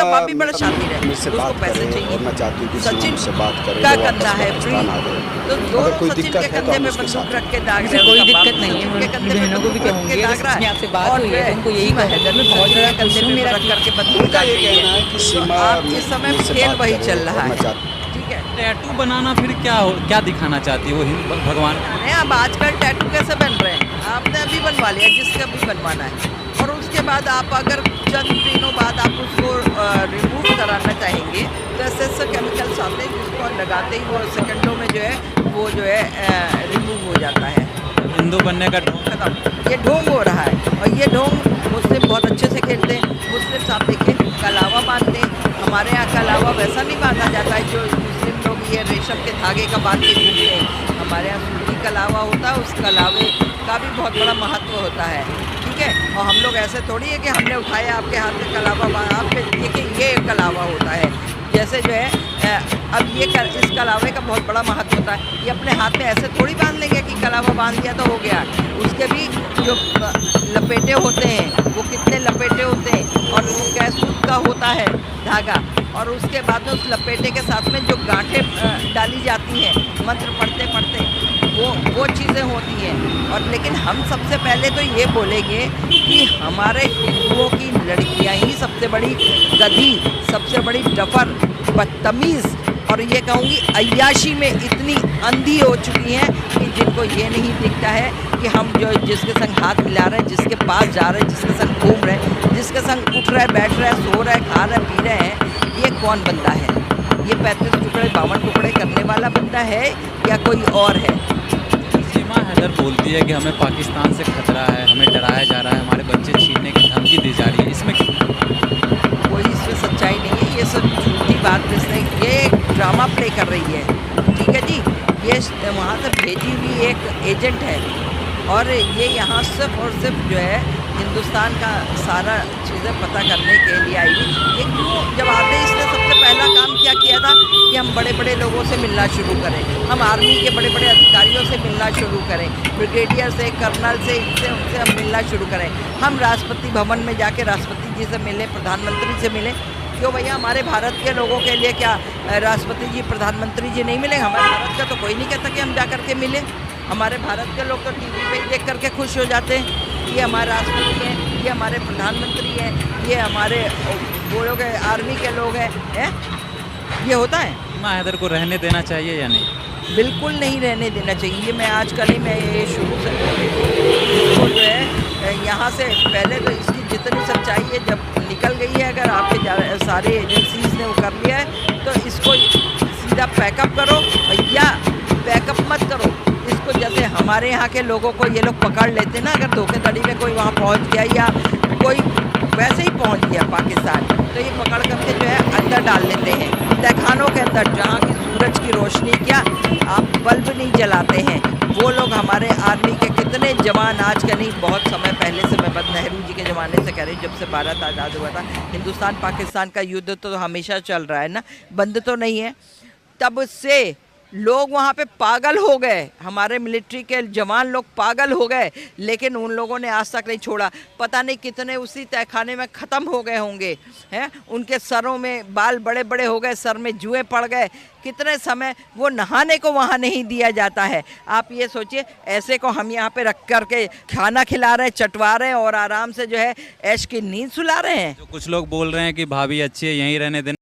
बाप भी बड़ा शातिर है, उसको पैसे चाहिए। सचिन का कंधा है फ्री, तो दोनों सचिन के कंधे पे बंदूक रख के दाग रहे हैं। कोई उसका बाप दिक्कत नहीं है, उसके मैं कंधे पे बहनों को भी बंदूक रख के कहूंगी, दाग रहा अगर है। आपसे बात और हुई जो है है तो उनको यही सीमा कहूंगी, हैदर मैं बहुत सचिन ज़्यादा के कंधे खुश हूँ, पे मेरा रख करके बंदूक दाग रही है। तो आप इस समय खेल वही चल रहा है, ठीक है। टैटू बनाना फिर क्या दिखाना चाहती है वो भगवान? अरे अब आजकल टैटू कैसे बन रहे हैं, आपने अभी बनवा लिया जिसका भी बनवाना है, और उसके बाद आप अगर चंद दिनों बाद आप उसको रिमूव कराना चाहेंगे तो ऐसे केमिकल्स आते हैं जिसको लगाते ही वो सेकंडों में जो है वो जो है रिमूव हो जाता है। हिंदू बनने का खत्म, ये ढोंग हो रहा है। और ये ढोंग मुस्लिम बहुत अच्छे से खेलते हैं। मुस्लिम आप देखिए कलावा बांधते हैं, हमारे यहाँ कलावा वैसा नहीं बांधा जाता है जो मुस्लिम लोग ये रेशम के धागे का बांध के घूमते हैं। हमारे यहाँ सूती कलावा होता है, उस कलावे का भी बहुत बड़ा महत्व होता है, ठीक है। और हम लोग ऐसे थोड़ी है कि हमने उठाया आपके हाथ में कलावा, आप देखिए ये कलावा होता है। जैसे जो है अब इस कलावे का बहुत बड़ा महत्व होता है। ये अपने हाथ में ऐसे थोड़ी बांध लेंगे कि कलावा बांध दिया तो हो गया। उसके भी जो लपेटे होते हैं वो कितने लपेटे होते हैं, और वो कैसूत का होता है धागा, और उसके बाद में उस लपेटे के साथ में जो गांठें डाली जाती हैं मंत्र पढ़ते पढ़ते, वो चीज़ें होती हैं। और लेकिन हम सबसे पहले तो ये बोलेंगे कि हमारे हिंदुओं की लड़कियां ही सबसे बड़ी गधी, सबसे बड़ी डफर, बदतमीज़, और ये कहूँगी अय्याशी में इतनी अंधी हो चुकी हैं कि जिनको ये नहीं दिखता है कि हम जो जिसके संग हाथ मिला रहे हैं, जिसके पास जा रहे हैं, जिसके संग घूम रहे हैं, जिसके संग उठ रहे, बैठ रहे, सो रहे, खा रहे, पी रहे हैं, ये कौन बंदा है? ये 35 टुकड़े 52 टुकड़े करने वाला बंदा है या कोई और है? सीमा हैदर बोलती है कि हमें पाकिस्तान से खतरा है, हमें डराया जा रहा है, हमारे बच्चे छीनने की धमकी दी जा रही है, इसमें कोई इसमें सच्चाई नहीं है। ये सब झूठी बात इसने, ये एक ड्रामा प्ले कर रही है, ठीक है जी। ये वहाँ से भेजी हुई एक एजेंट है, और ये यहाँ सिर्फ और सिर्फ जो है हिंदुस्तान का सारा चीज़ें पता करने के लिए आई हुई। ये क्यों जब आते इसने सबसे पहला काम क्या किया था कि हम बड़े बड़े लोगों से मिलना शुरू करें, हम आर्मी के बड़े बड़े अधिकारियों से मिलना शुरू करें, ब्रिगेडियर से, कर्नल से, इनसे उनसे हम मिलना शुरू करें। हम राष्ट्रपति भवन में जाके राष्ट्रपति जी से मिले, प्रधानमंत्री से मिले। क्यों भैया, हमारे भारत के लोगों के लिए क्या राष्ट्रपति जी, प्रधानमंत्री जी नहीं मिलेंगे? हमारे भारत का तो कोई नहीं कहता कि हम जा कर के मिले। हमारे भारत के लोग तो टीवी पे ही देख करके खुश हो जाते हैं, ये हमारे राष्ट्रपति हैं, ये हमारे प्रधानमंत्री हैं, ये हमारे वो लोग हैं, आर्मी के लोग हैं। ये होता है? सीमा हैदर को रहने देना चाहिए या नहीं? बिल्कुल नहीं रहने देना चाहिए। ये मैं आजकल ही मैं ये शुरू से इसको जो है यहाँ से पहले तो इसकी जितनी सच्चाई है जब निकल गई है, अगर आपके सारे एजेंसीज ने वो कर लिया है तो इसको सीधा पैकअप करो या पैकअप मत करो इसको। जैसे हमारे यहाँ के लोगों को ये लोग पकड़ लेते ना, अगर धोखेधड़ी में कोई वहाँ पहुँच गया या कोई वैसे ही पहुँच गया पाकिस्तान, तो ये पकड़ करके जो है अंदर डाल लेते हैं तहखानों के अंदर, जहाँ की सूरज की रोशनी क्या आप बल्ब नहीं जलाते हैं। वो लोग हमारे आर्मी के कितने जवान आज के नहीं, बहुत समय पहले से, मैं नेहरू जी के ज़माने से कह रही हूँ, जब से भारत आज़ाद हुआ था, हिंदुस्तान पाकिस्तान का युद्ध तो हमेशा चल रहा है ना, बंद तो नहीं है। तब से लोग वहाँ पे पागल हो गए, हमारे मिलिट्री के जवान लोग पागल हो गए, लेकिन उन लोगों ने आज तक नहीं छोड़ा। पता नहीं कितने उसी तहखाने में ख़त्म हो गए होंगे, हैं? उनके सरों में बाल बड़े बड़े हो गए, सर में जुएं पड़ गए, कितने समय वो नहाने को वहाँ नहीं दिया जाता है। आप ये सोचिए, ऐसे को हम यहाँ पे रख करके खाना खिला रहे हैं, चटवा रहे हैं और आराम से जो है ऐश की नींद सुला रहे हैं। जो कुछ लोग बोल रहे हैं कि भाभी अच्छी है, यहीं रहने देना